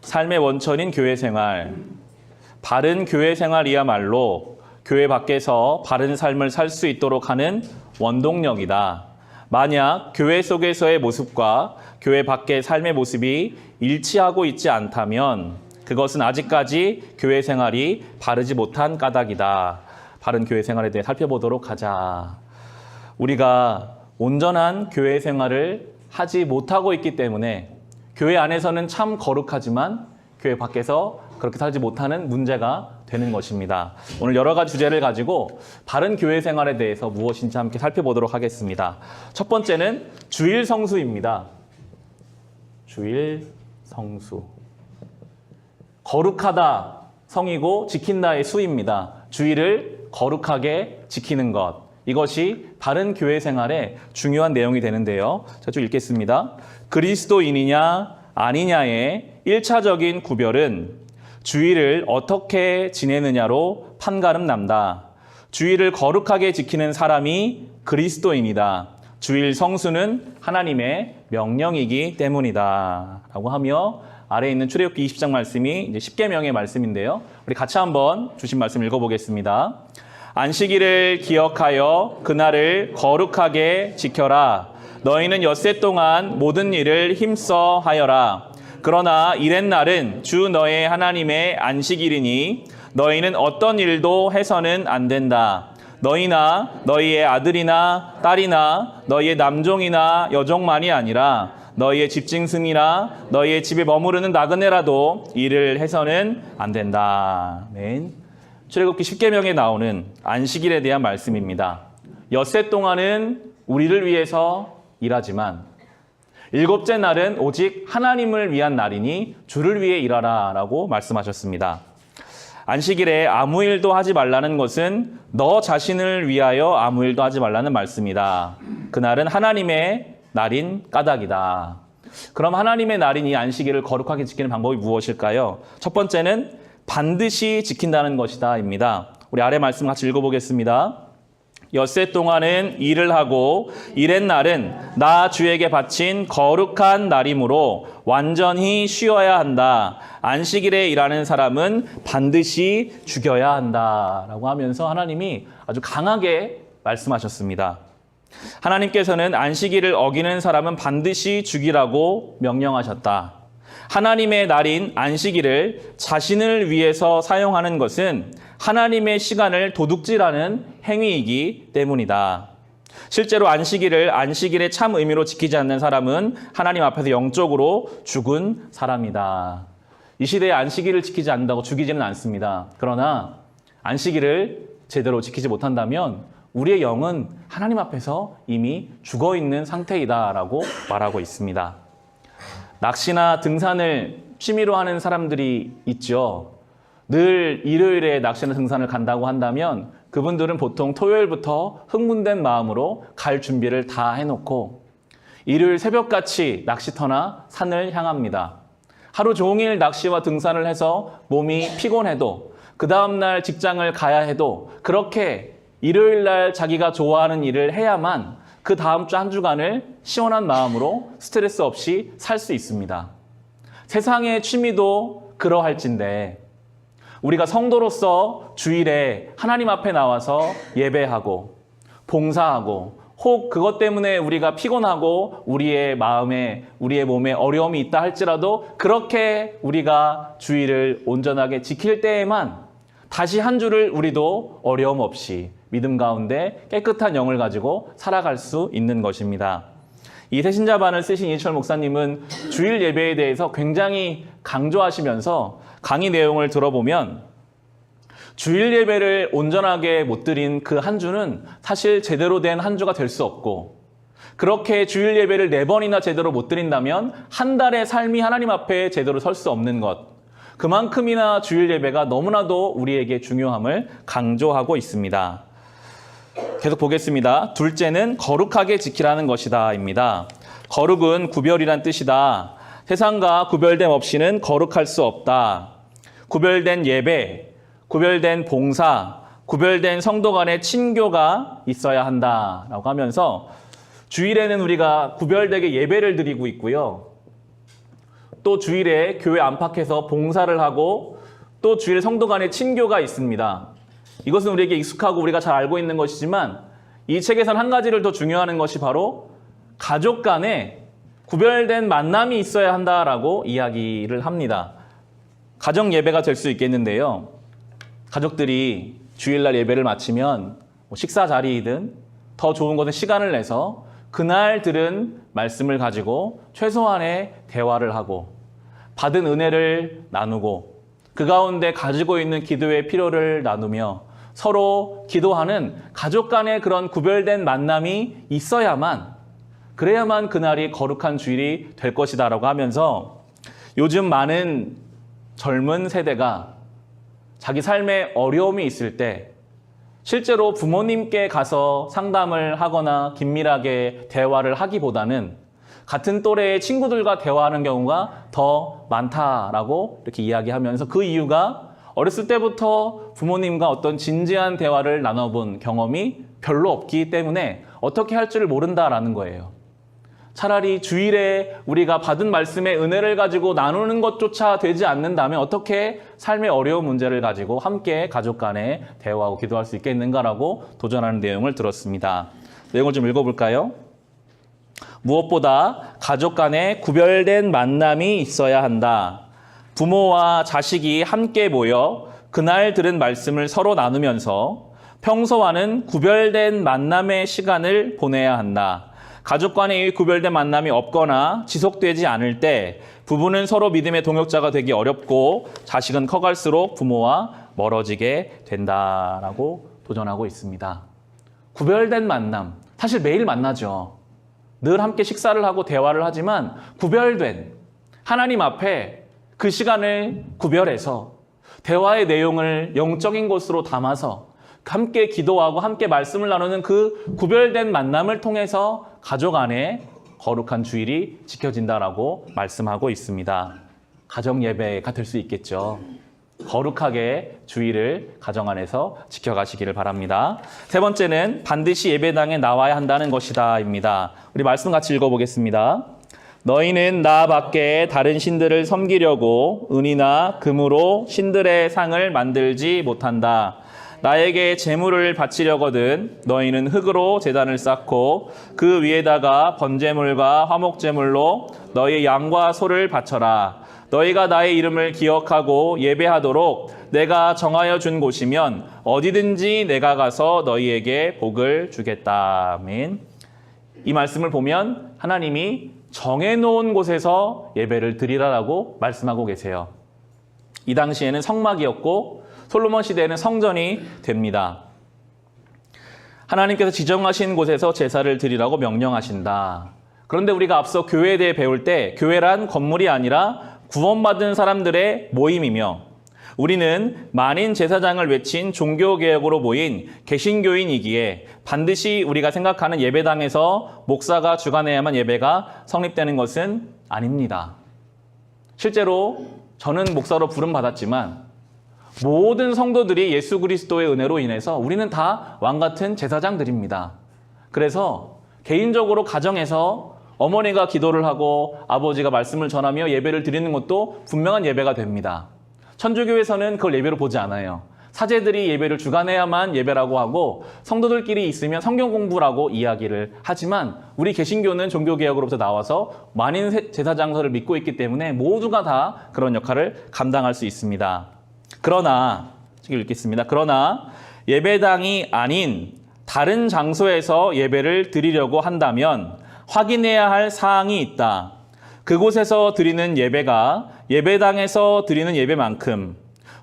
삶의 원천인 교회 생활. 바른 교회 생활이야말로 교회 밖에서 바른 삶을 살 수 있도록 하는 원동력이다. 만약 교회 속에서의 모습과 교회 밖의 삶의 모습이 일치하고 있지 않다면 그것은 아직까지 교회 생활이 바르지 못한 까닭이다. 바른 교회 생활에 대해 살펴보도록 하자. 우리가 온전한 교회 생활을 하지 못하고 있기 때문에 교회 안에서는 참 거룩하지만 교회 밖에서 그렇게 살지 못하는 문제가 되는 것입니다. 오늘 여러 가지 주제를 가지고 바른 교회 생활에 대해서 무엇인지 함께 살펴보도록 하겠습니다. 첫 번째는 주일 성수입니다. 주일 성수. 거룩하다 성이고 지킨다의 수입니다. 주일을 거룩하게 지키는 것. 이것이 바른 교회 생활의 중요한 내용이 되는데요. 자, 쭉 읽겠습니다. 그리스도인이냐 아니냐의 1차적인 구별은 주일을 어떻게 지내느냐로 판가름 난다. 주일을 거룩하게 지키는 사람이 그리스도인이다. 주일 성수는 하나님의 명령이기 때문이다. 라고 하며 아래에 있는 출애굽기 20장 말씀이 이제 십계명의 말씀인데요. 우리 같이 한번 주신 말씀 읽어보겠습니다. 안식일을 기억하여 그날을 거룩하게 지켜라. 너희는 엿새 동안 모든 일을 힘써 하여라. 그러나 이렛날은 주 너의 하나님의 안식일이니 너희는 어떤 일도 해서는 안 된다. 너희나 너희의 아들이나 딸이나 너희의 남종이나 여종만이 아니라 너희의 집짐승이나 너희의 집에 머무르는 나그네라도 일을 해서는 안 된다. 아멘. 출애굽기 10계명에 나오는 안식일에 대한 말씀입니다. 엿새 동안은 우리를 위해서 일하지만 일곱째 날은 오직 하나님을 위한 날이니 주를 위해 일하라 라고 말씀하셨습니다. 안식일에 아무 일도 하지 말라는 것은 너 자신을 위하여 아무 일도 하지 말라는 말씀이다. 그날은 하나님의 날인 까닭이다. 그럼 하나님의 날인 이 안식일을 거룩하게 지키는 방법이 무엇일까요? 첫 번째는 반드시 지킨다는 것이다 입니다. 우리 아래 말씀 같이 읽어보겠습니다. 엿새 동안은 일을 하고 이렛날은 나 주에게 바친 거룩한 날이므로 완전히 쉬어야 한다. 안식일에 일하는 사람은 반드시 죽여야 한다. 라고 하면서 하나님이 아주 강하게 말씀하셨습니다. 하나님께서는 안식일을 어기는 사람은 반드시 죽이라고 명령하셨다. 하나님의 날인 안식일을 자신을 위해서 사용하는 것은 하나님의 시간을 도둑질하는 행위이기 때문이다. 실제로 안식일을 안식일의 참 의미로 지키지 않는 사람은 하나님 앞에서 영적으로 죽은 사람이다. 이 시대에 안식일을 지키지 않는다고 죽이지는 않습니다. 그러나 안식일을 제대로 지키지 못한다면 우리의 영은 하나님 앞에서 이미 죽어있는 상태이다라고 말하고 있습니다. 낚시나 등산을 취미로 하는 사람들이 있죠. 늘 일요일에 낚시나 등산을 간다고 한다면 그분들은 보통 토요일부터 흥분된 마음으로 갈 준비를 다 해놓고 일요일 새벽같이 낚시터나 산을 향합니다. 하루 종일 낚시와 등산을 해서 몸이 피곤해도 그 다음날 직장을 가야 해도 그렇게 일요일날 자기가 좋아하는 일을 해야만 그 다음 주 한 주간을 시원한 마음으로 스트레스 없이 살 수 있습니다. 세상의 취미도 그러할진데 우리가 성도로서 주일에 하나님 앞에 나와서 예배하고 봉사하고 혹 그것 때문에 우리가 피곤하고 우리의 마음에 우리의 몸에 어려움이 있다 할지라도 그렇게 우리가 주일을 온전하게 지킬 때에만 다시 한 주를 우리도 어려움 없이 믿음 가운데 깨끗한 영을 가지고 살아갈 수 있는 것입니다. 이 새신자반을 쓰신 이철 목사님은 주일 예배에 대해서 굉장히 강조하시면서 강의 내용을 들어보면 주일 예배를 온전하게 못 드린 그 한 주는 사실 제대로 된 한 주가 될 수 없고 그렇게 주일 예배를 4번이나 제대로 못 드린다면 한 달의 삶이 하나님 앞에 제대로 설 수 없는 것. 그만큼이나 주일 예배가 너무나도 우리에게 중요함을 강조하고 있습니다. 계속 보겠습니다. 둘째는 거룩하게 지키라는 것이다 입니다. 거룩은 구별이란 뜻이다. 세상과 구별됨 없이는 거룩할 수 없다. 구별된 예배, 구별된 봉사, 구별된 성도 간의 친교가 있어야 한다라고 하면서 주일에는 우리가 구별되게 예배를 드리고 있고요. 또 주일에 교회 안팎에서 봉사를 하고 또 주일에 성도 간의 친교가 있습니다. 이것은 우리에게 익숙하고 우리가 잘 알고 있는 것이지만 이 책에서는 한 가지를 더 중요하는 것이 바로 가족 간에 구별된 만남이 있어야 한다라고 이야기를 합니다. 가정 예배가 될 수 있겠는데요. 가족들이 주일날 예배를 마치면 식사 자리이든 더 좋은 것은 시간을 내서 그날 들은 말씀을 가지고 최소한의 대화를 하고 받은 은혜를 나누고 그 가운데 가지고 있는 기도의 필요를 나누며 서로 기도하는 가족 간의 그런 구별된 만남이 있어야만 그래야만 그날이 거룩한 주일이 될 것이다라고 하면서 요즘 많은 젊은 세대가 자기 삶에 어려움이 있을 때 실제로 부모님께 가서 상담을 하거나 긴밀하게 대화를 하기보다는 같은 또래의 친구들과 대화하는 경우가 더 많다라고 이렇게 이야기하면서 그 이유가 어렸을 때부터 부모님과 어떤 진지한 대화를 나눠본 경험이 별로 없기 때문에 어떻게 할 줄을 모른다라는 거예요. 차라리 주일에 우리가 받은 말씀의 은혜를 가지고 나누는 것조차 되지 않는다면 어떻게 삶의 어려운 문제를 가지고 함께 가족 간에 대화하고 기도할 수 있겠는가라고 도전하는 내용을 들었습니다. 내용을 좀 읽어볼까요? 무엇보다 가족 간에 구별된 만남이 있어야 한다. 부모와 자식이 함께 모여 그날 들은 말씀을 서로 나누면서 평소와는 구별된 만남의 시간을 보내야 한다. 가족 간의 이 구별된 만남이 없거나 지속되지 않을 때 부부는 서로 믿음의 동역자가 되기 어렵고 자식은 커갈수록 부모와 멀어지게 된다라고 도전하고 있습니다. 구별된 만남, 사실 매일 만나죠. 늘 함께 식사를 하고 대화를 하지만 구별된 하나님 앞에 그 시간을 구별해서 대화의 내용을 영적인 것으로 담아서 함께 기도하고 함께 말씀을 나누는 그 구별된 만남을 통해서 가족 안에 거룩한 주일이 지켜진다라고 말씀하고 있습니다. 가정 예배가 될 수 있겠죠. 거룩하게 주일을 가정 안에서 지켜가시기를 바랍니다. 세 번째는 반드시 예배당에 나와야 한다는 것이다입니다. 우리 말씀 같이 읽어보겠습니다. 너희는 나 밖에 다른 신들을 섬기려고 은이나 금으로 신들의 상을 만들지 못한다. 나에게 제물을 바치려거든 너희는 흙으로 제단을 쌓고 그 위에다가 번제물과 화목제물로 너희 양과 소를 바쳐라. 너희가 나의 이름을 기억하고 예배하도록 내가 정하여 준 곳이면 어디든지 내가 가서 너희에게 복을 주겠다. 아멘. 이 말씀을 보면 하나님이 정해놓은 곳에서 예배를 드리라라고 말씀하고 계세요. 이 당시에는 성막이었고 솔로몬 시대에는 성전이 됩니다. 하나님께서 지정하신 곳에서 제사를 드리라고 명령하신다. 그런데 우리가 앞서 교회에 대해 배울 때 교회란 건물이 아니라 구원받은 사람들의 모임이며 우리는 만인 제사장을 외친 종교개혁으로 모인 개신교인이기에 반드시 우리가 생각하는 예배당에서 목사가 주관해야만 예배가 성립되는 것은 아닙니다. 실제로 저는 목사로 부름받았지만 모든 성도들이 예수 그리스도의 은혜로 인해서 우리는 다 왕같은 제사장들입니다. 그래서 개인적으로 가정에서 어머니가 기도를 하고 아버지가 말씀을 전하며 예배를 드리는 것도 분명한 예배가 됩니다. 천주교에서는 그걸 예배로 보지 않아요. 사제들이 예배를 주관해야만 예배라고 하고 성도들끼리 있으면 성경 공부라고 이야기를 하지만 우리 개신교는 종교개혁으로부터 나와서 만인 제사장서를 믿고 있기 때문에 모두가 다 그런 역할을 감당할 수 있습니다. 그러나, 지금 읽겠습니다. 그러나 예배당이 아닌 다른 장소에서 예배를 드리려고 한다면 확인해야 할 사항이 있다. 그곳에서 드리는 예배가 예배당에서 드리는 예배만큼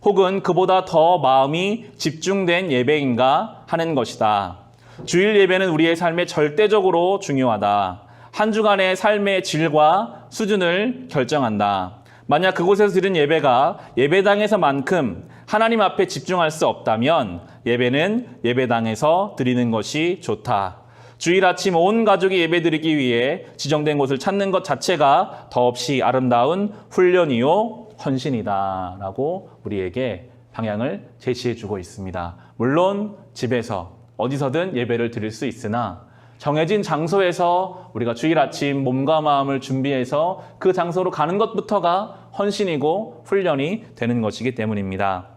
혹은 그보다 더 마음이 집중된 예배인가 하는 것이다. 주일 예배는 우리의 삶에 절대적으로 중요하다. 한 주간의 삶의 질과 수준을 결정한다. 만약 그곳에서 드린 예배가 예배당에서만큼 하나님 앞에 집중할 수 없다면 예배는 예배당에서 드리는 것이 좋다. 주일 아침 온 가족이 예배드리기 위해 지정된 곳을 찾는 것 자체가 더없이 아름다운 훈련이요 헌신이다 라고 우리에게 방향을 제시해 주고 있습니다. 물론 집에서 어디서든 예배를 드릴 수 있으나 정해진 장소에서 우리가 주일 아침 몸과 마음을 준비해서 그 장소로 가는 것부터가 헌신이고 훈련이 되는 것이기 때문입니다.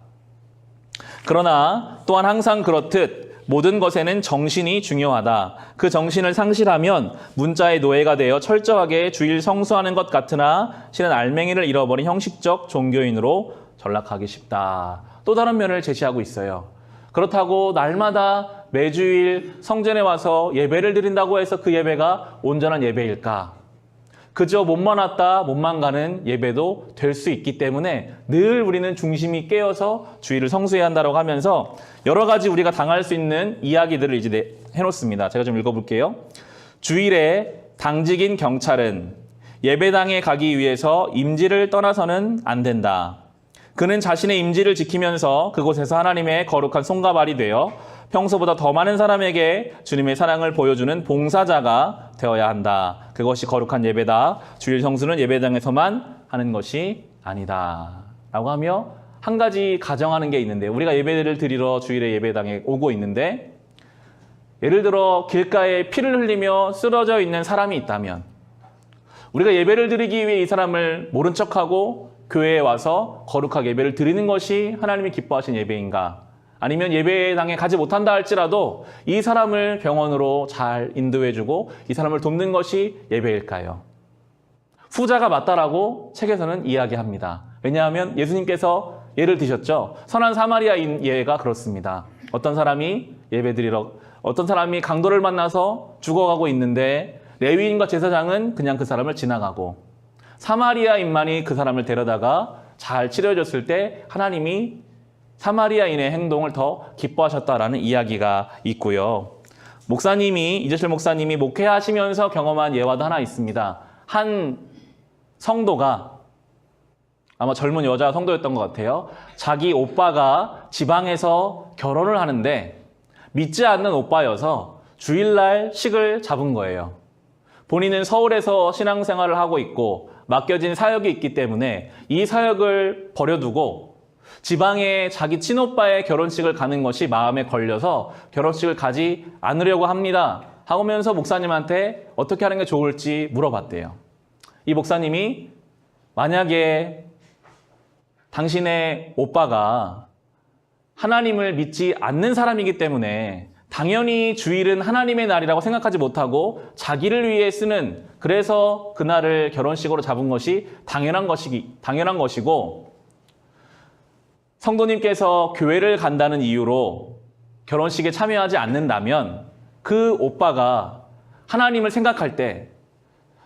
그러나 또한 항상 그렇듯 모든 것에는 정신이 중요하다. 그 정신을 상실하면 문자의 노예가 되어 철저하게 주일 성수하는 것 같으나 실은 알맹이를 잃어버린 형식적 종교인으로 전락하기 쉽다. 또 다른 면을 제시하고 있어요. 그렇다고 날마다 매주일 성전에 와서 예배를 드린다고 해서 그 예배가 온전한 예배일까? 그저 몸만 왔다 몸만 가는 예배도 될 수 있기 때문에 늘 우리는 중심이 깨어서 주일을 성수해야 한다고 하면서 여러 가지 우리가 당할 수 있는 이야기들을 이제 해놓습니다. 제가 좀 읽어볼게요. 주일에 당직인 경찰은 예배당에 가기 위해서 임지를 떠나서는 안 된다. 그는 자신의 임지를 지키면서 그곳에서 하나님의 거룩한 손과 발이 되어 평소보다 더 많은 사람에게 주님의 사랑을 보여주는 봉사자가 되어야 한다. 그것이 거룩한 예배다. 주일 성수는 예배당에서만 하는 것이 아니다. 라고 하며 한 가지 가정하는 게 있는데, 우리가 예배를 드리러 주일에 예배당에 오고 있는데 예를 들어 길가에 피를 흘리며 쓰러져 있는 사람이 있다면 우리가 예배를 드리기 위해 이 사람을 모른 척하고 교회에 와서 거룩하게 예배를 드리는 것이 하나님이 기뻐하신 예배인가? 아니면 예배당에 가지 못한다 할지라도 이 사람을 병원으로 잘 인도해주고 이 사람을 돕는 것이 예배일까요? 후자가 맞다라고 책에서는 이야기합니다. 왜냐하면 예수님께서 예를 드셨죠. 선한 사마리아인 예가 그렇습니다. 어떤 사람이 어떤 사람이 강도를 만나서 죽어가고 있는데 레위인과 제사장은 그냥 그 사람을 지나가고 사마리아인만이 그 사람을 데려다가 잘 치료해줬을 때 하나님이 사마리아인의 행동을 더 기뻐하셨다라는 이야기가 있고요. 이재철 목사님이 목회하시면서 경험한 예화도 하나 있습니다. 한 성도가 아마 젊은 여자 성도였던 것 같아요. 자기 오빠가 지방에서 결혼을 하는데 믿지 않는 오빠여서 주일날 식을 잡은 거예요. 본인은 서울에서 신앙생활을 하고 있고 맡겨진 사역이 있기 때문에 이 사역을 버려두고 지방에 자기 친오빠의 결혼식을 가는 것이 마음에 걸려서 결혼식을 가지 않으려고 합니다. 하면서 목사님한테 어떻게 하는 게 좋을지 물어봤대요. 이 목사님이 만약에 당신의 오빠가 하나님을 믿지 않는 사람이기 때문에 당연히 주일은 하나님의 날이라고 생각하지 못하고 자기를 위해 쓰는, 그래서 그날을 결혼식으로 잡은 것이 당연한 것이고, 성도님께서 교회를 간다는 이유로 결혼식에 참여하지 않는다면 그 오빠가 하나님을 생각할 때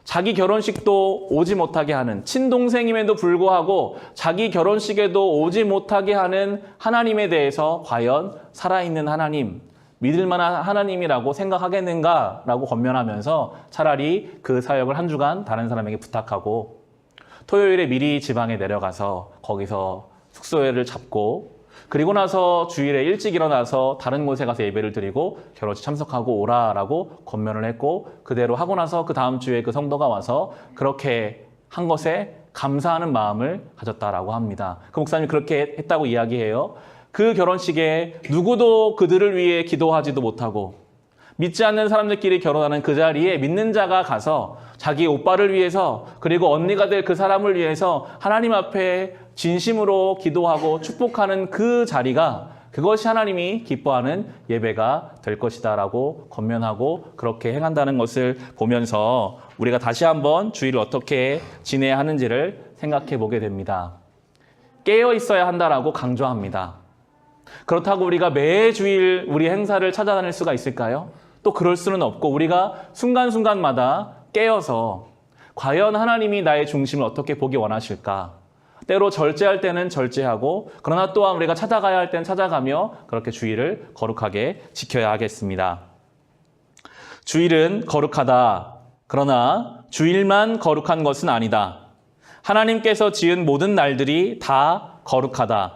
자기 결혼식도 오지 못하게 하는, 친동생임에도 불구하고 자기 결혼식에도 오지 못하게 하는 하나님에 대해서 과연 살아있는 하나님, 믿을 만한 하나님이라고 생각하겠는가라고 권면하면서 차라리 그 사역을 한 주간 다른 사람에게 부탁하고 토요일에 미리 지방에 내려가서 거기서 숙소를 잡고 그리고 나서 주일에 일찍 일어나서 다른 곳에 가서 예배를 드리고 결혼식 참석하고 오라라고 권면을 했고, 그대로 하고 나서 그 다음 주에 그 성도가 와서 그렇게 한 것에 감사하는 마음을 가졌다라고 합니다. 그 목사님이 그렇게 했다고 이야기해요. 그 결혼식에 누구도 그들을 위해 기도하지도 못하고 믿지 않는 사람들끼리 결혼하는 그 자리에 믿는 자가 가서 자기 오빠를 위해서 그리고 언니가 될 그 사람을 위해서 하나님 앞에 진심으로 기도하고 축복하는 그 자리가, 그것이 하나님이 기뻐하는 예배가 될 것이다 라고 권면하고 그렇게 행한다는 것을 보면서 우리가 다시 한번 주일을 어떻게 지내야 하는지를 생각해 보게 됩니다. 깨어 있어야 한다라고 강조합니다. 그렇다고 우리가 매주일 우리 행사를 찾아다닐 수가 있을까요? 또 그럴 수는 없고, 우리가 순간순간마다 깨어서 과연 하나님이 나의 중심을 어떻게 보기 원하실까? 때로 절제할 때는 절제하고, 그러나 또한 우리가 찾아가야 할 때는 찾아가며 그렇게 주일을 거룩하게 지켜야 하겠습니다. 주일은 거룩하다. 그러나 주일만 거룩한 것은 아니다. 하나님께서 지은 모든 날들이 다 거룩하다.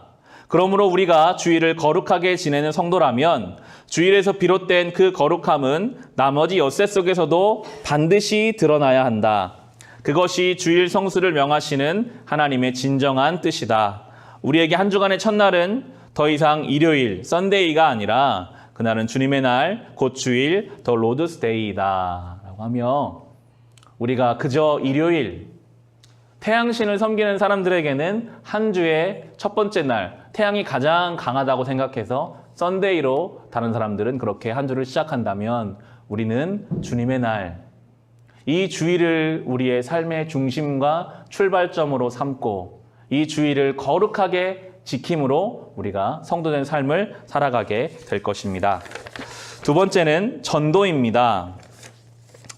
그러므로 우리가 주일을 거룩하게 지내는 성도라면 주일에서 비롯된 그 거룩함은 나머지 엿새 속에서도 반드시 드러나야 한다. 그것이 주일 성수를 명하시는 하나님의 진정한 뜻이다. 우리에게 한 주간의 첫날은 더 이상 일요일, 썬데이가 아니라 그날은 주님의 날, 곧 주일, 더 로드스 데이이다 라고 하며 우리가 그저 일요일, 태양신을 섬기는 사람들에게는 한 주의 첫 번째 날, 태양이 가장 강하다고 생각해서 썬데이로 다른 사람들은 그렇게 한 주를 시작한다면 우리는 주님의 날, 이 주일을 우리의 삶의 중심과 출발점으로 삼고 이 주일을 거룩하게 지킴으로 우리가 성도된 삶을 살아가게 될 것입니다. 두 번째는 전도입니다.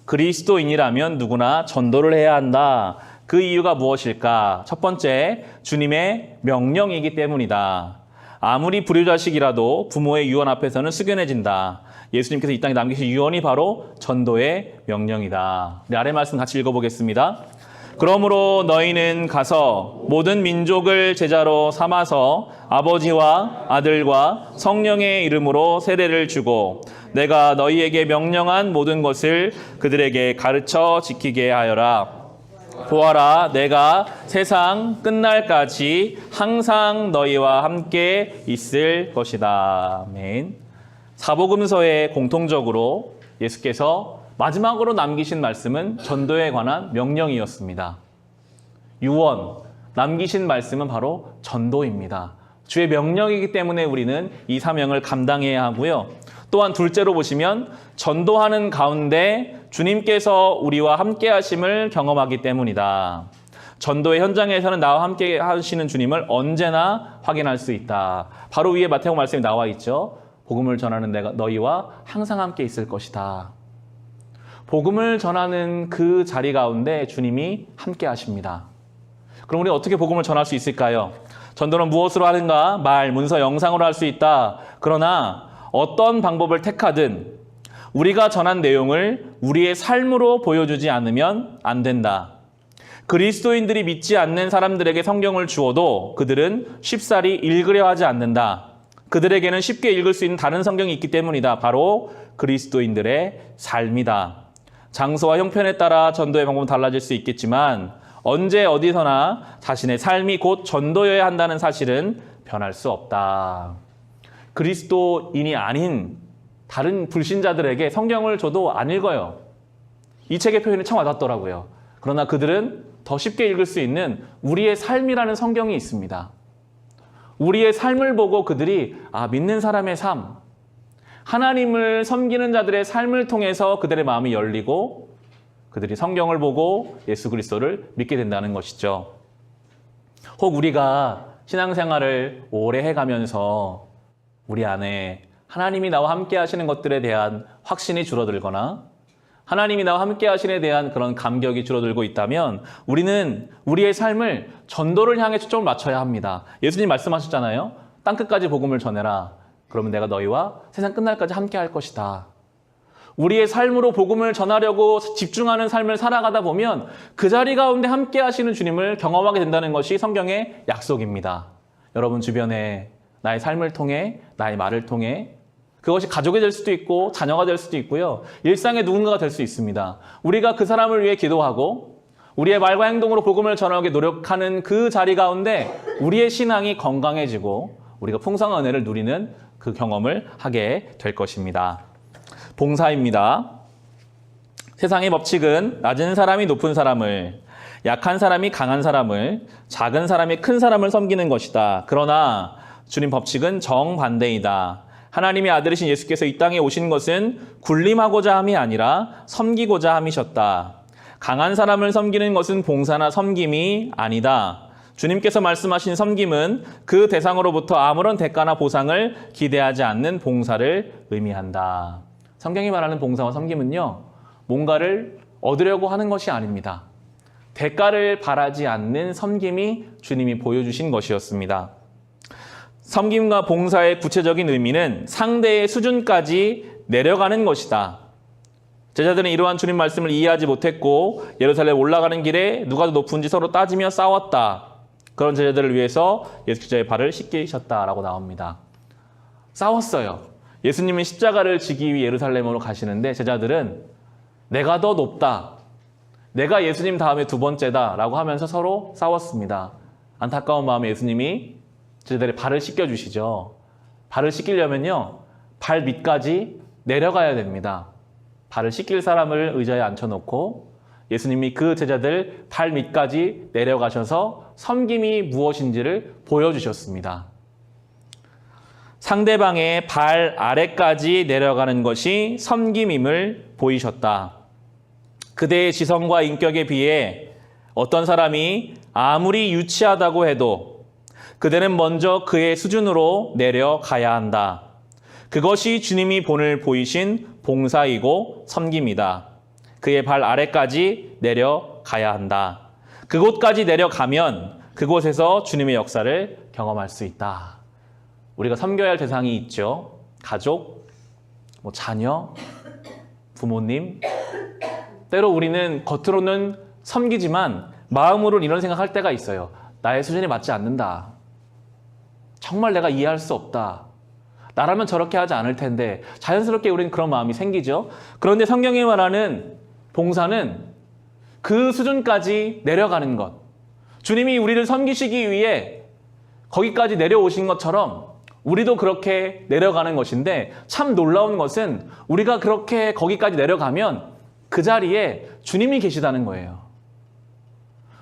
그리스도인이라면 누구나 전도를 해야 한다. 그 이유가 무엇일까? 첫 번째, 주님의 명령이기 때문이다. 아무리 불효자식이라도 부모의 유언 앞에서는 숙연해진다. 예수님께서 이 땅에 남기신 유언이 바로 전도의 명령이다. 우리 아래 말씀 같이 읽어보겠습니다. 그러므로 너희는 가서 모든 민족을 제자로 삼아서 아버지와 아들과 성령의 이름으로 세례를 주고 내가 너희에게 명령한 모든 것을 그들에게 가르쳐 지키게 하여라. 보아라, 내가 세상 끝날까지 항상 너희와 함께 있을 것이다. 아멘. 사복음서에 공통적으로 예수께서 마지막으로 남기신 말씀은 전도에 관한 명령이었습니다. 유언, 남기신 말씀은 바로 전도입니다. 주의 명령이기 때문에 우리는 이 사명을 감당해야 하고요. 또한 둘째로 보시면 전도하는 가운데 주님께서 우리와 함께 하심을 경험하기 때문이다. 전도의 현장에서는 나와 함께 하시는 주님을 언제나 확인할 수 있다. 바로 위에 마태복음 말씀이 나와 있죠. 복음을 전하는 내가 너희와 항상 함께 있을 것이다. 복음을 전하는 그 자리 가운데 주님이 함께 하십니다. 그럼 우리 어떻게 복음을 전할 수 있을까요? 전도는 무엇으로 하는가? 말, 문서, 영상으로 할 수 있다. 그러나 어떤 방법을 택하든 우리가 전한 내용을 우리의 삶으로 보여주지 않으면 안 된다. 그리스도인들이 믿지 않는 사람들에게 성경을 주어도 그들은 쉽사리 읽으려 하지 않는다. 그들에게는 쉽게 읽을 수 있는 다른 성경이 있기 때문이다. 바로 그리스도인들의 삶이다. 장소와 형편에 따라 전도의 방법은 달라질 수 있겠지만 언제 어디서나 자신의 삶이 곧 전도여야 한다는 사실은 변할 수 없다. 그리스도인이 아닌 다른 불신자들에게 성경을 줘도 안 읽어요. 이 책의 표현이 참 와닿더라고요. 그러나 그들은 더 쉽게 읽을 수 있는 우리의 삶이라는 성경이 있습니다. 우리의 삶을 보고 그들이 믿는 사람의 삶, 하나님을 섬기는 자들의 삶을 통해서 그들의 마음이 열리고 그들이 성경을 보고 예수 그리스도를 믿게 된다는 것이죠. 혹 우리가 신앙생활을 오래 해가면서 우리 안에 하나님이 나와 함께 하시는 것들에 대한 확신이 줄어들거나 하나님이 나와 함께 하시는 데 대한 그런 감격이 줄어들고 있다면 우리는 우리의 삶을 전도를 향해 초점을 맞춰야 합니다. 예수님 말씀하셨잖아요. 땅끝까지 복음을 전해라. 그러면 내가 너희와 세상 끝날까지 함께 할 것이다. 우리의 삶으로 복음을 전하려고 집중하는 삶을 살아가다 보면 그 자리 가운데 함께 하시는 주님을 경험하게 된다는 것이 성경의 약속입니다. 여러분 주변에 나의 삶을 통해, 나의 말을 통해 그것이 가족이 될 수도 있고 자녀가 될 수도 있고요. 일상의 누군가가 될 수 있습니다. 우리가 그 사람을 위해 기도하고 우리의 말과 행동으로 복음을 전하기 노력하는 그 자리 가운데 우리의 신앙이 건강해지고 우리가 풍성한 은혜를 누리는 그 경험을 하게 될 것입니다. 봉사입니다. 세상의 법칙은 낮은 사람이 높은 사람을, 약한 사람이 강한 사람을, 작은 사람이 큰 사람을 섬기는 것이다. 그러나 주님 법칙은 정반대이다. 하나님의 아들이신 예수께서 이 땅에 오신 것은 군림하고자 함이 아니라 섬기고자 함이셨다. 강한 사람을 섬기는 것은 봉사나 섬김이 아니다. 주님께서 말씀하신 섬김은 그 대상으로부터 아무런 대가나 보상을 기대하지 않는 봉사를 의미한다. 성경이 말하는 봉사와 섬김은요, 뭔가를 얻으려고 하는 것이 아닙니다. 대가를 바라지 않는 섬김이 주님이 보여주신 것이었습니다. 섬김과 봉사의 구체적인 의미는 상대의 수준까지 내려가는 것이다. 제자들은 이러한 주님 말씀을 이해하지 못했고 예루살렘 올라가는 길에 누가 더 높은지 서로 따지며 싸웠다. 그런 제자들을 위해서 예수께서의 발을 씻기셨다라고 나옵니다. 싸웠어요. 예수님은 십자가를 지기 위해 예루살렘으로 가시는데 제자들은 내가 더 높다. 내가 예수님 다음에 두 번째다라고 하면서 서로 싸웠습니다. 안타까운 마음에 예수님이 제자들의 발을 씻겨주시죠. 발을 씻기려면요, 발 밑까지 내려가야 됩니다. 발을 씻길 사람을 의자에 앉혀놓고 예수님이 그 제자들 발 밑까지 내려가셔서 섬김이 무엇인지를 보여주셨습니다. 상대방의 발 아래까지 내려가는 것이 섬김임을 보이셨다. 그대의 지성과 인격에 비해 어떤 사람이 아무리 유치하다고 해도 그대는 먼저 그의 수준으로 내려가야 한다. 그것이 주님이 본을 보이신 봉사이고 섬김이다. 그의 발 아래까지 내려가야 한다. 그곳까지 내려가면 그곳에서 주님의 역사를 경험할 수 있다. 우리가 섬겨야 할 대상이 있죠. 가족, 자녀, 부모님. 때로 우리는 겉으로는 섬기지만 마음으로는 이런 생각할 때가 있어요. 나의 수준에 맞지 않는다. 정말 내가 이해할 수 없다. 나라면 저렇게 하지 않을 텐데 자연스럽게 우리는 그런 마음이 생기죠. 그런데 성경이 말하는 봉사는 그 수준까지 내려가는 것. 주님이 우리를 섬기시기 위해 거기까지 내려오신 것처럼 우리도 그렇게 내려가는 것인데 참 놀라운 것은 우리가 그렇게 거기까지 내려가면 그 자리에 주님이 계시다는 거예요.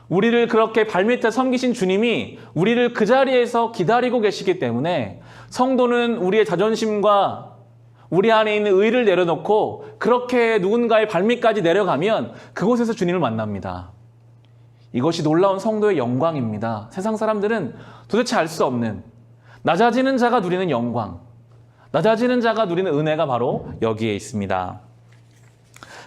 우리를 그렇게 발밑에 섬기신 주님이 우리를 그 자리에서 기다리고 계시기 때문에 성도는 우리의 자존심과 우리 안에 있는 의를 내려놓고 그렇게 누군가의 발밑까지 내려가면 그곳에서 주님을 만납니다. 이것이 놀라운 성도의 영광입니다. 세상 사람들은 도대체 알 수 없는 낮아지는 자가 누리는 영광, 낮아지는 자가 누리는 은혜가 바로 여기에 있습니다.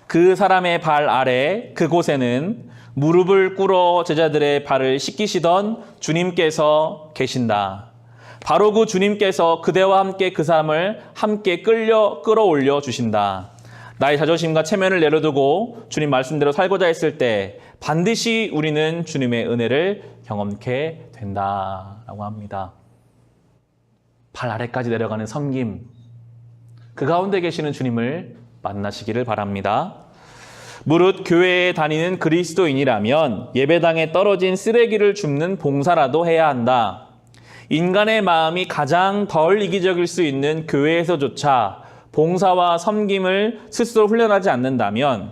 그 사람의 발 아래 그곳에는 무릎을 꿇어 제자들의 발을 씻기시던 주님께서 계신다. 바로 그 주님께서 그대와 함께 그 사람을 함께 끌어올려 주신다. 나의 자존심과 체면을 내려두고 주님 말씀대로 살고자 했을 때 반드시 우리는 주님의 은혜를 경험케 된다라고 합니다. 발 아래까지 내려가는 섬김, 그 가운데 계시는 주님을 만나시기를 바랍니다. 무릇 교회에 다니는 그리스도인이라면 예배당에 떨어진 쓰레기를 줍는 봉사라도 해야 한다. 인간의 마음이 가장 덜 이기적일 수 있는 교회에서조차 봉사와 섬김을 스스로 훈련하지 않는다면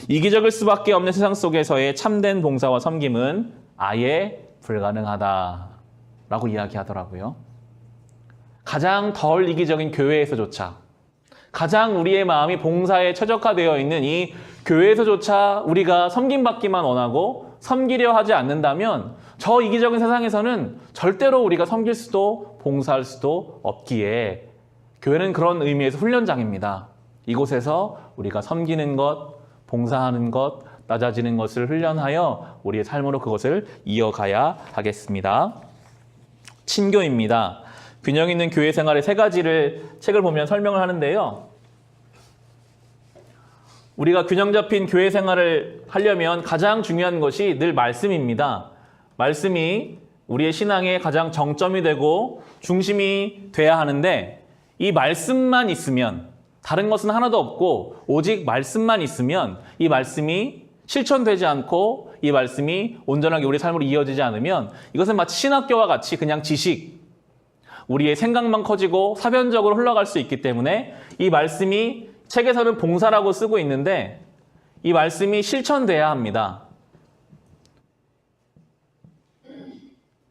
이기적일 수밖에 없는 세상 속에서의 참된 봉사와 섬김은 아예 불가능하다라고 이야기하더라고요. 가장 덜 이기적인 교회에서조차, 가장 우리의 마음이 봉사에 최적화되어 있는 이 교회에서조차 우리가 섬김받기만 원하고 섬기려 하지 않는다면 저 이기적인 세상에서는 절대로 우리가 섬길 수도 봉사할 수도 없기에 교회는 그런 의미에서 훈련장입니다. 이곳에서 우리가 섬기는 것, 봉사하는 것, 낮아지는 것을 훈련하여 우리의 삶으로 그것을 이어가야 하겠습니다. 친교입니다. 균형 있는 교회 생활의 세 가지를 책을 보면 설명을 하는데요. 우리가 균형 잡힌 교회 생활을 하려면 가장 중요한 것이 늘 말씀입니다. 말씀이 우리의 신앙의 가장 정점이 되고 중심이 돼야 하는데 이 말씀만 있으면 다른 것은 하나도 없고 오직 말씀만 있으면 이 말씀이 실천되지 않고 이 말씀이 온전하게 우리 삶으로 이어지지 않으면 이것은 마치 신학교와 같이 그냥 지식, 우리의 생각만 커지고 사변적으로 흘러갈 수 있기 때문에 이 말씀이 책에서는 봉사라고 쓰고 있는데 이 말씀이 실천돼야 합니다.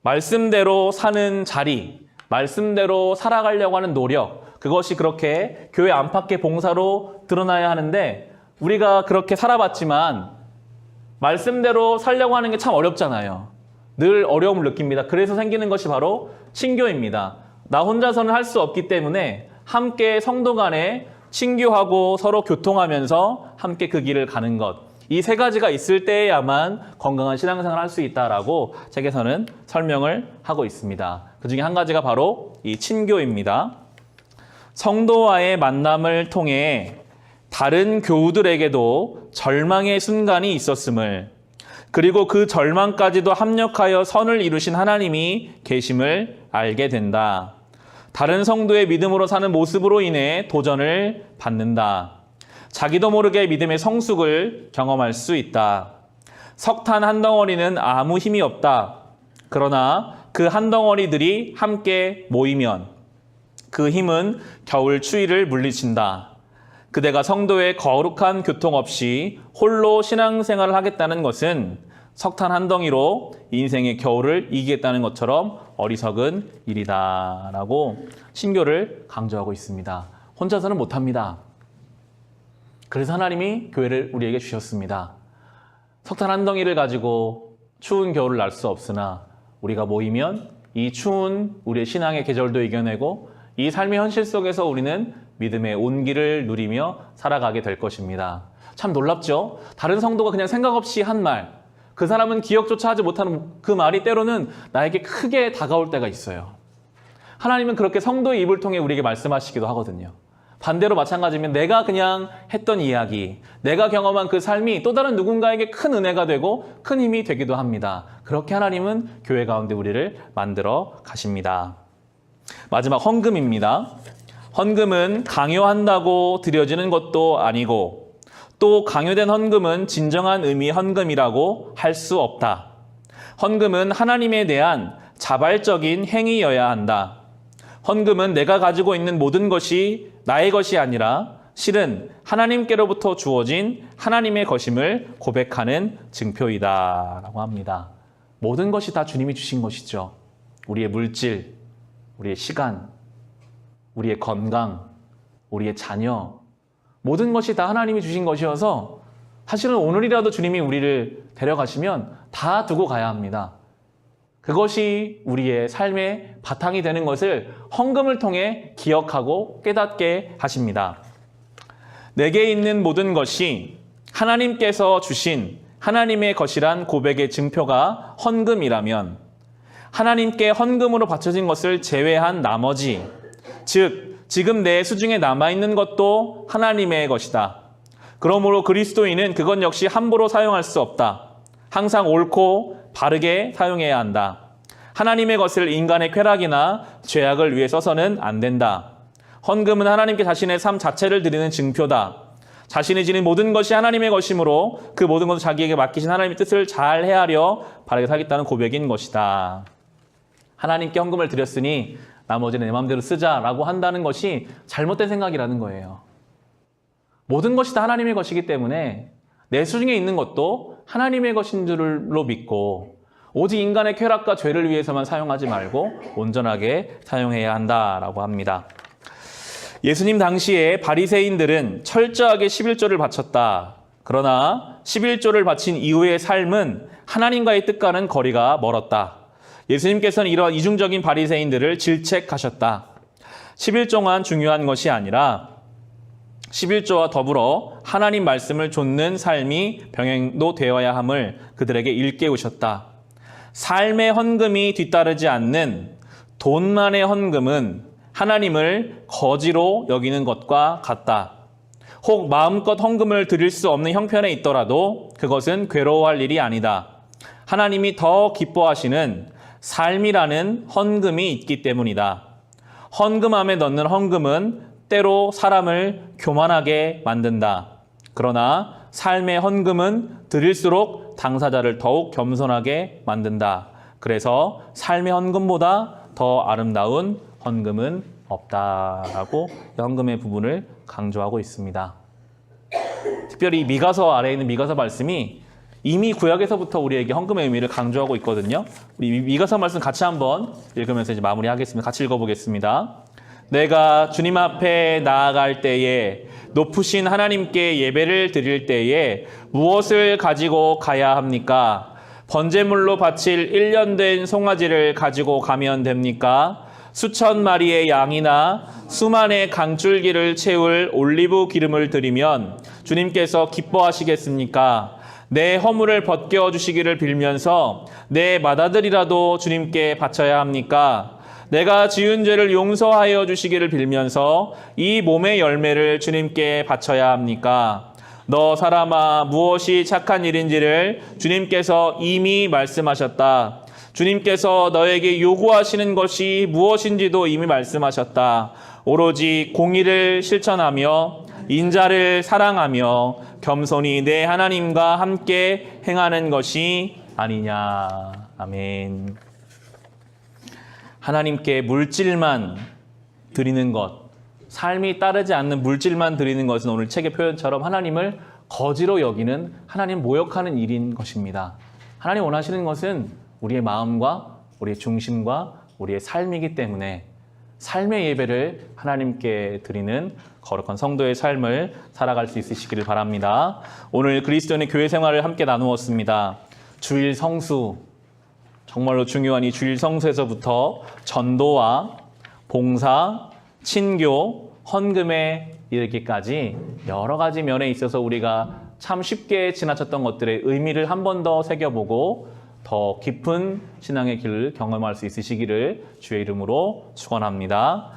말씀대로 사는 자리, 말씀대로 살아가려고 하는 노력, 그것이 그렇게 교회 안팎의 봉사로 드러나야 하는데 우리가 그렇게 살아봤지만 말씀대로 살려고 하는 게 참 어렵잖아요. 늘 어려움을 느낍니다. 그래서 생기는 것이 바로 친교입니다. 나 혼자서는 할 수 없기 때문에 함께 성도 간에 친교하고 서로 교통하면서 함께 그 길을 가는 것. 이 세 가지가 있을 때야만 건강한 신앙생활을 할 수 있다라고 책에서는 설명을 하고 있습니다. 그 중에 한 가지가 바로 이 친교입니다. 성도와의 만남을 통해 다른 교우들에게도 절망의 순간이 있었음을, 그리고 그 절망까지도 합력하여 선을 이루신 하나님이 계심을 알게 된다. 다른 성도의 믿음으로 사는 모습으로 인해 도전을 받는다. 자기도 모르게 믿음의 성숙을 경험할 수 있다. 석탄 한 덩어리는 아무 힘이 없다. 그러나 그 한 덩어리들이 함께 모이면 그 힘은 겨울 추위를 물리친다. 그대가 성도의 거룩한 교통 없이 홀로 신앙생활을 하겠다는 것은 석탄 한 덩이로 인생의 겨울을 이기겠다는 것처럼 어리석은 일이다 라고 신교를 강조하고 있습니다. 혼자서는 못합니다. 그래서 하나님이 교회를 우리에게 주셨습니다. 석탄 한 덩이를 가지고 추운 겨울을 날 수 없으나 우리가 모이면 이 추운 우리의 신앙의 계절도 이겨내고 이 삶의 현실 속에서 우리는 믿음의 온기를 누리며 살아가게 될 것입니다. 참 놀랍죠? 다른 성도가 그냥 생각 없이 한 말, 그 사람은 기억조차 하지 못하는 그 말이 때로는 나에게 크게 다가올 때가 있어요. 하나님은 그렇게 성도의 입을 통해 우리에게 말씀하시기도 하거든요. 반대로 마찬가지면 내가 그냥 했던 이야기, 내가 경험한 그 삶이 또 다른 누군가에게 큰 은혜가 되고 큰 힘이 되기도 합니다. 그렇게 하나님은 교회 가운데 우리를 만들어 가십니다. 마지막 헌금입니다. 헌금은 강요한다고 드려지는 것도 아니고 또 강요된 헌금은 진정한 의미의 헌금이라고 할 수 없다. 헌금은 하나님에 대한 자발적인 행위여야 한다. 헌금은 내가 가지고 있는 모든 것이 나의 것이 아니라 실은 하나님께로부터 주어진 하나님의 것임을 고백하는 증표이다 라고 합니다. 모든 것이 다 주님이 주신 것이죠. 우리의 물질, 우리의 시간, 우리의 건강, 우리의 자녀, 모든 것이 다 하나님이 주신 것이어서 사실은 오늘이라도 주님이 우리를 데려가시면 다 두고 가야 합니다. 그것이 우리의 삶의 바탕이 되는 것을 헌금을 통해 기억하고 깨닫게 하십니다. 내게 있는 모든 것이 하나님께서 주신 하나님의 것이란 고백의 증표가 헌금이라면 하나님께 헌금으로 바쳐진 것을 제외한 나머지, 즉 지금 내 수중에 남아있는 것도 하나님의 것이다. 그러므로 그리스도인은 그것 역시 함부로 사용할 수 없다. 항상 옳고 바르게 사용해야 한다. 하나님의 것을 인간의 쾌락이나 죄악을 위해 써서는 안 된다. 헌금은 하나님께 자신의 삶 자체를 드리는 증표다. 자신이 지닌 모든 것이 하나님의 것이므로 그 모든 것을 자기에게 맡기신 하나님의 뜻을 잘 헤아려 바르게 살겠다는 고백인 것이다. 하나님께 헌금을 드렸으니 나머지는 내 마음대로 쓰자라고 한다는 것이 잘못된 생각이라는 거예요. 모든 것이 다 하나님의 것이기 때문에 내 수중에 있는 것도 하나님의 것인 줄로 믿고 오직 인간의 쾌락과 죄를 위해서만 사용하지 말고 온전하게 사용해야 한다라고 합니다. 예수님 당시에 바리새인들은 철저하게 11조를 바쳤다. 그러나 11조를 바친 이후의 삶은 하나님과의 뜻과는 거리가 멀었다. 예수님께서는 이러한 이중적인 바리새인들을 질책하셨다. 11조만 중요한 것이 아니라 11조와 더불어 하나님 말씀을 좇는 삶이 병행도 되어야 함을 그들에게 일깨우셨다. 삶의 헌금이 뒤따르지 않는 돈만의 헌금은 하나님을 거지로 여기는 것과 같다. 혹 마음껏 헌금을 드릴 수 없는 형편에 있더라도 그것은 괴로워할 일이 아니다. 하나님이 더 기뻐하시는 삶이라는 헌금이 있기 때문이다. 헌금함에 넣는 헌금은 때로 사람을 교만하게 만든다. 그러나 삶의 헌금은 드릴수록 당사자를 더욱 겸손하게 만든다. 그래서 삶의 헌금보다 더 아름다운 헌금은 없다라고 헌금의 부분을 강조하고 있습니다. 특별히 미가서 아래에 있는 미가서 말씀이 이미 구약에서부터 우리에게 헌금의 의미를 강조하고 있거든요. 우리 미가서 말씀 같이 한번 읽으면서 이제 마무리하겠습니다. 같이 읽어보겠습니다. 내가 주님 앞에 나아갈 때에 높으신 하나님께 예배를 드릴 때에 무엇을 가지고 가야 합니까? 번제물로 바칠 1년 된 송아지를 가지고 가면 됩니까? 수천 마리의 양이나 수만의 강줄기를 채울 올리브 기름을 드리면 주님께서 기뻐하시겠습니까? 내 허물을 벗겨 주시기를 빌면서 내 맏아들이라도 주님께 바쳐야 합니까? 내가 지은 죄를 용서하여 주시기를 빌면서 이 몸의 열매를 주님께 바쳐야 합니까? 너 사람아, 무엇이 착한 일인지를 주님께서 이미 말씀하셨다. 주님께서 너에게 요구하시는 것이 무엇인지도 이미 말씀하셨다. 오로지 공의를 실천하며 인자를 사랑하며 겸손히 내 하나님과 함께 행하는 것이 아니냐. 아멘. 하나님께 물질만 드리는 것, 삶이 따르지 않는 물질만 드리는 것은 오늘 책의 표현처럼 하나님을 거지로 여기는, 하나님 모욕하는 일인 것입니다. 하나님 원하시는 것은 우리의 마음과 우리의 중심과 우리의 삶이기 때문에 삶의 예배를 하나님께 드리는 거룩한 성도의 삶을 살아갈 수 있으시기를 바랍니다. 오늘 그리스도인의 교회 생활을 함께 나누었습니다. 주일 성수, 정말로 중요한 이 주일 성수에서부터 전도와 봉사, 친교, 헌금에 이르기까지 여러 가지 면에 있어서 우리가 참 쉽게 지나쳤던 것들의 의미를 한 번 더 새겨보고 더 깊은 신앙의 길을 경험할 수 있으시기를 주의 이름으로 축원합니다.